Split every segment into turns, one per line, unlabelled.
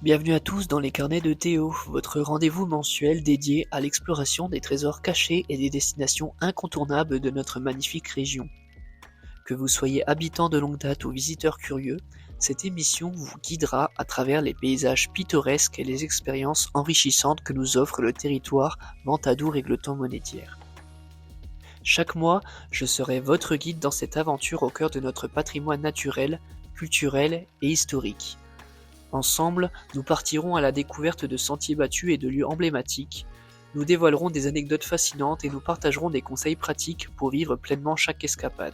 Bienvenue à tous dans les carnets de Théo, votre rendez-vous mensuel dédié à l'exploration des trésors cachés et des destinations incontournables de notre magnifique région. Que vous soyez habitant de longue date ou visiteur curieux, cette émission vous guidera à travers les paysages pittoresques et les expériences enrichissantes que nous offre le territoire Ventadour-Égletons-Monétiers. Chaque mois, je serai votre guide dans cette aventure au cœur de notre patrimoine naturel, culturel et historique. Ensemble, nous partirons à la découverte de sentiers battus et de lieux emblématiques, nous dévoilerons des anecdotes fascinantes et nous partagerons des conseils pratiques pour vivre pleinement chaque escapade.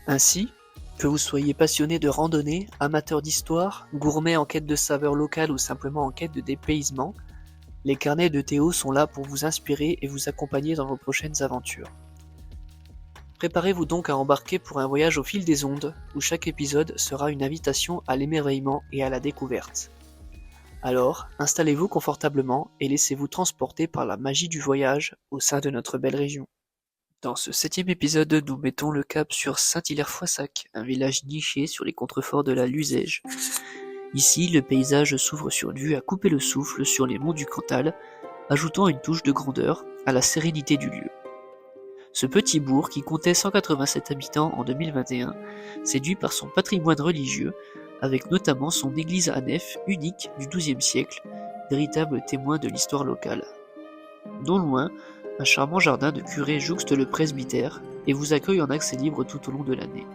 Ainsi, que vous soyez passionné de randonnée, amateur d'histoire, gourmet en quête de saveurs locales ou simplement en quête de dépaysement, les carnets de Théo sont là pour vous inspirer et vous accompagner dans vos prochaines aventures. Préparez-vous donc à embarquer pour un voyage au fil des ondes, où chaque épisode sera une invitation à l'émerveillement et à la découverte. Alors, installez-vous confortablement et laissez-vous transporter par la magie du voyage au sein de notre belle région. Dans ce 7e épisode, nous mettons le cap sur Saint-Hilaire-Foissac, un village niché sur les contreforts de la Luzège. Ici, le paysage s'ouvre sur une vue à couper le souffle sur les monts du Cantal, ajoutant une touche de grandeur à la sérénité du lieu. Ce petit bourg, qui comptait 187 habitants en 2021, séduit par son patrimoine religieux, avec notamment son église à nef unique du XIIe siècle, véritable témoin de l'histoire locale. Non loin, un charmant jardin de curé jouxte le presbytère et vous accueille en accès libre tout au long de l'année.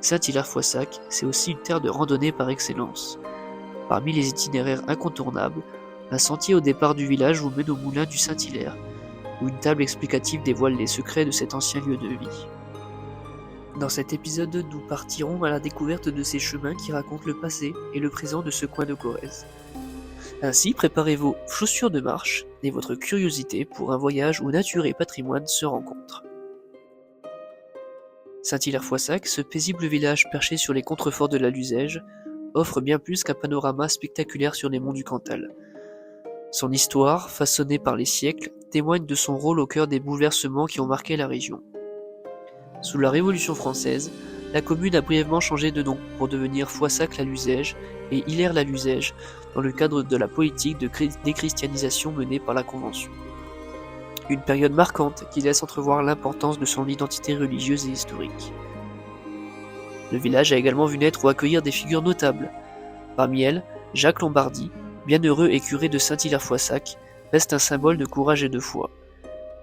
Saint-Hilaire-Foissac, c'est aussi une terre de randonnée par excellence. Parmi les itinéraires incontournables, un sentier au départ du village vous mène au moulin du Saint-Hilaire, où une table explicative dévoile les secrets de cet ancien lieu de vie. Dans cet épisode, nous partirons à la découverte de ces chemins qui racontent le passé et le présent de ce coin de Corrèze. Ainsi, préparez vos chaussures de marche et votre curiosité pour un voyage où nature et patrimoine se rencontrent. Saint-Hilaire-Foissac, ce paisible village perché sur les contreforts de la Luzège, offre bien plus qu'un panorama spectaculaire sur les monts du Cantal. Son histoire, façonnée par les siècles, témoigne de son rôle au cœur des bouleversements qui ont marqué la région. Sous la Révolution française, la commune a brièvement changé de nom pour devenir Foissac-la-Luzège et Hilaire-la-Luzège dans le cadre de la politique de déchristianisation menée par la Convention. Une période marquante qui laisse entrevoir l'importance de son identité religieuse et historique. Le village a également vu naître ou accueillir des figures notables. Parmi elles, Jacques Lombardy, bienheureux et curé de Saint-Hilaire-Foissac, reste un symbole de courage et de foi.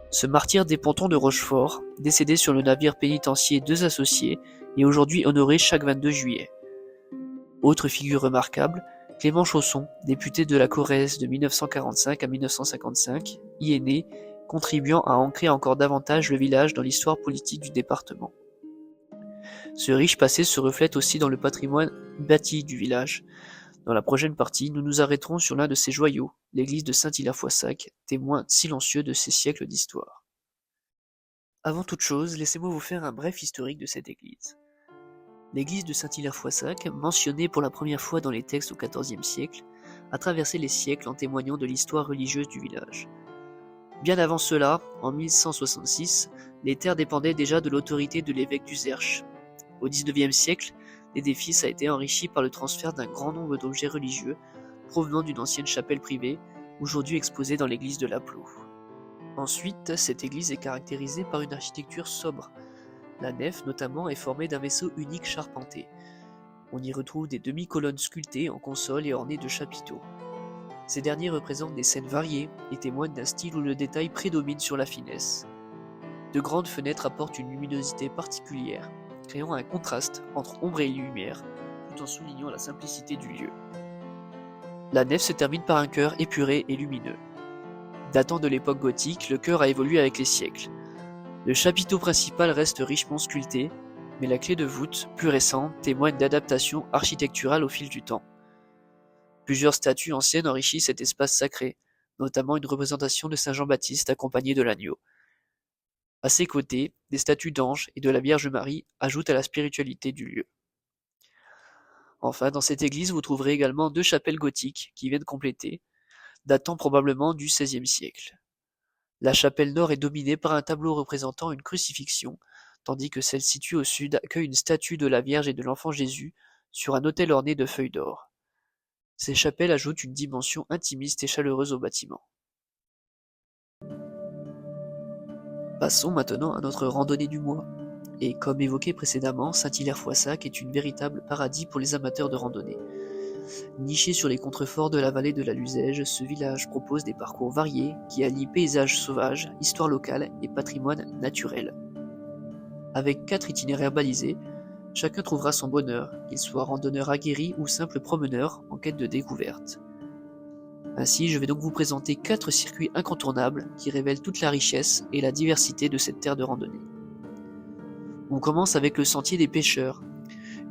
Ce martyr des pontons de Rochefort, décédé sur le navire pénitentiaire Deux Associés, est aujourd'hui honoré chaque 22 juillet. Autre figure remarquable, Clément Chausson, député de la Corrèze de 1945 à 1955, y est né, contribuant à ancrer encore davantage le village dans l'histoire politique du département. Ce riche passé se reflète aussi dans le patrimoine bâti du village. Dans la prochaine partie, nous nous arrêterons sur l'un de ces joyaux, l'église de Saint-Hilaire-Foissac, témoin silencieux de ces siècles d'histoire. Avant toute chose, laissez-moi vous faire un bref historique de cette église. L'église de Saint-Hilaire-Foissac, mentionnée pour la première fois dans les textes au XIVe siècle, a traversé les siècles en témoignant de l'histoire religieuse du village. Bien avant cela, en 1166, les terres dépendaient déjà de l'autorité de l'évêque d'Uzerche. Au XIXe siècle, l'édifice a été enrichi par le transfert d'un grand nombre d'objets religieux provenant d'une ancienne chapelle privée, aujourd'hui exposée dans l'église de Lapleau. Ensuite, cette église est caractérisée par une architecture sobre. La nef, notamment, est formée d'un vaisseau unique charpenté. On y retrouve des demi-colonnes sculptées en console et ornées de chapiteaux. Ces derniers représentent des scènes variées et témoignent d'un style où le détail prédomine sur la finesse. De grandes fenêtres apportent une luminosité particulière, créant un contraste entre ombre et lumière, tout en soulignant la simplicité du lieu. La nef se termine par un chœur épuré et lumineux. Datant de l'époque gothique, le chœur a évolué avec les siècles. Le chapiteau principal reste richement sculpté, mais la clé de voûte, plus récente, témoigne d'adaptations architecturales au fil du temps. Plusieurs statues anciennes enrichissent cet espace sacré, notamment une représentation de Saint Jean-Baptiste accompagné de l'agneau. À ses côtés, des statues d'anges et de la Vierge Marie ajoutent à la spiritualité du lieu. Enfin, dans cette église, vous trouverez également 2 chapelles gothiques qui viennent compléter, datant probablement du XVIe siècle. La chapelle nord est dominée par un tableau représentant une crucifixion, tandis que celle située au sud accueille une statue de la Vierge et de l'Enfant Jésus sur un autel orné de feuilles d'or. Ces chapelles ajoutent une dimension intimiste et chaleureuse au bâtiment. Passons maintenant à notre randonnée du mois. Et comme évoqué précédemment, Saint-Hilaire-Foissac est une véritable paradis pour les amateurs de randonnée. Niché sur les contreforts de la vallée de la Luzège, ce village propose des parcours variés qui allient paysages sauvages, histoire locale et patrimoine naturel. Avec 4 itinéraires balisés, chacun trouvera son bonheur, qu'il soit randonneur aguerri ou simple promeneur en quête de découverte. Ainsi, je vais donc vous présenter 4 circuits incontournables qui révèlent toute la richesse et la diversité de cette terre de randonnée. On commence avec le sentier des pêcheurs,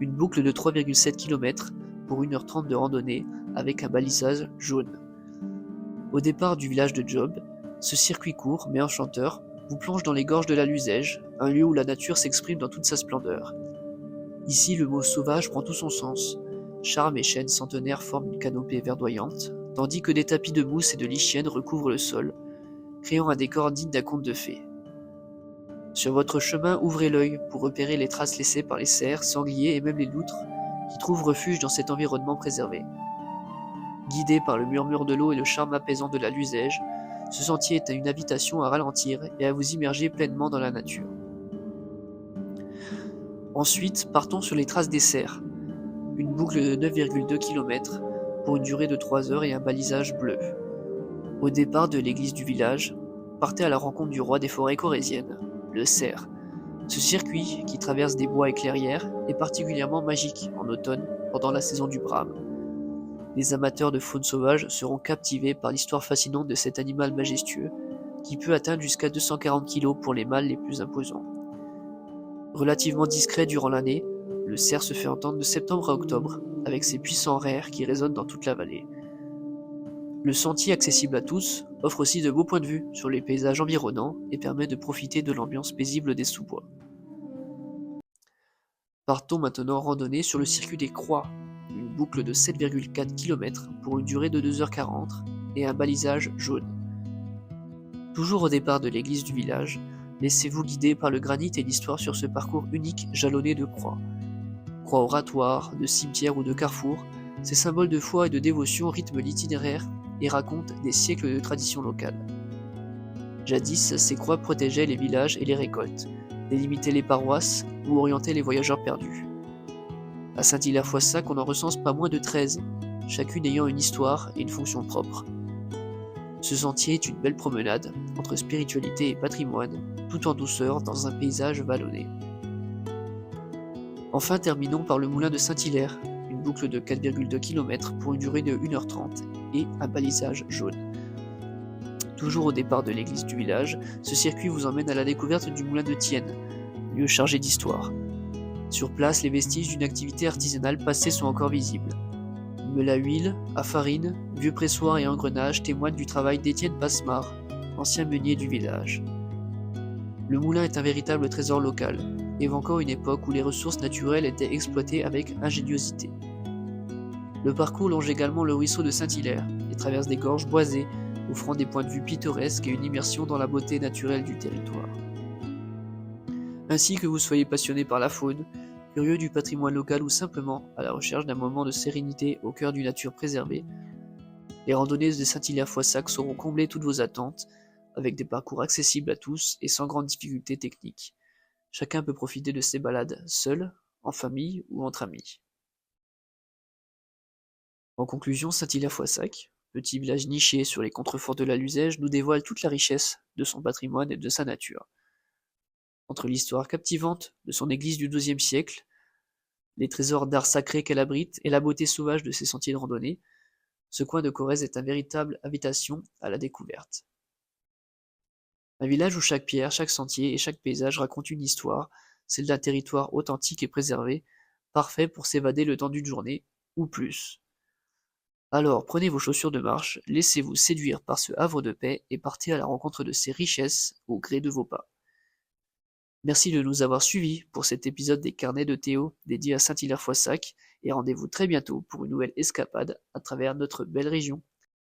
une boucle de 3,7 km pour 1h30 de randonnée avec un balisage jaune. Au départ du village de Job, ce circuit court mais enchanteur vous plonge dans les gorges de la Luzège, un lieu où la nature s'exprime dans toute sa splendeur. Ici, le mot sauvage prend tout son sens. Charmes et chênes centenaires forment une canopée verdoyante, tandis que des tapis de mousse et de lichens recouvrent le sol, créant un décor digne d'un conte de fées. Sur votre chemin, ouvrez l'œil pour repérer les traces laissées par les cerfs, sangliers et même les loutres qui trouvent refuge dans cet environnement préservé. Guidé par le murmure de l'eau et le charme apaisant de la Luzège, ce sentier est une invitation à ralentir et à vous immerger pleinement dans la nature. Ensuite, partons sur les traces des cerfs, une boucle de 9,2 km pour une durée de 3 heures et un balisage bleu. Au départ de l'église du village, partez à la rencontre du roi des forêts corésiennes, le cerf. Ce circuit, qui traverse des bois et clairières, est particulièrement magique en automne pendant la saison du brame. Les amateurs de faune sauvage seront captivés par l'histoire fascinante de cet animal majestueux, qui peut atteindre jusqu'à 240 kg pour les mâles les plus imposants. Relativement discret durant l'année, le cerf se fait entendre de septembre à octobre, avec ses puissants rairs qui résonnent dans toute la vallée. Le sentier accessible à tous offre aussi de beaux points de vue sur les paysages environnants et permet de profiter de l'ambiance paisible des sous-bois. Partons maintenant randonner sur le circuit des Croix, une boucle de 7,4 km pour une durée de 2h40 et un balisage jaune. Toujours au départ de l'église du village, laissez-vous guider par le granit et l'histoire sur ce parcours unique jalonné de croix. Croix oratoires, de cimetières ou de carrefours, ces symboles de foi et de dévotion rythment l'itinéraire et racontent des siècles de tradition locale. Jadis, ces croix protégeaient les villages et les récoltes, délimitaient les paroisses ou orientaient les voyageurs perdus. À Saint-Hilaire-Foissac, on en recense pas moins de 13, chacune ayant une histoire et une fonction propre. Ce sentier est une belle promenade entre spiritualité et patrimoine, tout en douceur dans un paysage vallonné. Enfin, terminons par le moulin de Saint-Hilaire, une boucle de 4,2 km pour une durée de 1h30 et un balisage jaune. Toujours au départ de l'église du village, ce circuit vous emmène à la découverte du moulin de Thienne, lieu chargé d'histoire. Sur place, les vestiges d'une activité artisanale passée sont encore visibles. Meule à huile, à farine, vieux pressoir et engrenages témoignent du travail d'Étienne Passemard, ancien meunier du village. Le moulin est un véritable trésor local, évoquant une époque où les ressources naturelles étaient exploitées avec ingéniosité. Le parcours longe également le ruisseau de Saint-Hilaire et traverse des gorges boisées, offrant des points de vue pittoresques et une immersion dans la beauté naturelle du territoire. Ainsi que vous soyez passionné par la faune, curieux du patrimoine local ou simplement à la recherche d'un moment de sérénité au cœur d'une nature préservée, les randonnées de Saint-Hilaire-Foissac sauront combler toutes vos attentes, avec des parcours accessibles à tous et sans grande difficulté technique. Chacun peut profiter de ces balades seul, en famille ou entre amis. En conclusion, Saint-Hilaire-Foissac, petit village niché sur les contreforts de la Luzège, nous dévoile toute la richesse de son patrimoine et de sa nature. Entre l'histoire captivante de son église du XIIe siècle, les trésors d'art sacré qu'elle abrite et la beauté sauvage de ses sentiers de randonnée, ce coin de Corrèze est une véritable invitation à la découverte. Un village où chaque pierre, chaque sentier et chaque paysage raconte une histoire, celle d'un territoire authentique et préservé, parfait pour s'évader le temps d'une journée, ou plus. Alors prenez vos chaussures de marche, laissez-vous séduire par ce havre de paix et partez à la rencontre de ces richesses au gré de vos pas. Merci de nous avoir suivis pour cet épisode des Carnets de Théo dédié à Saint-Hilaire-Foissac et rendez-vous très bientôt pour une nouvelle escapade à travers notre belle région.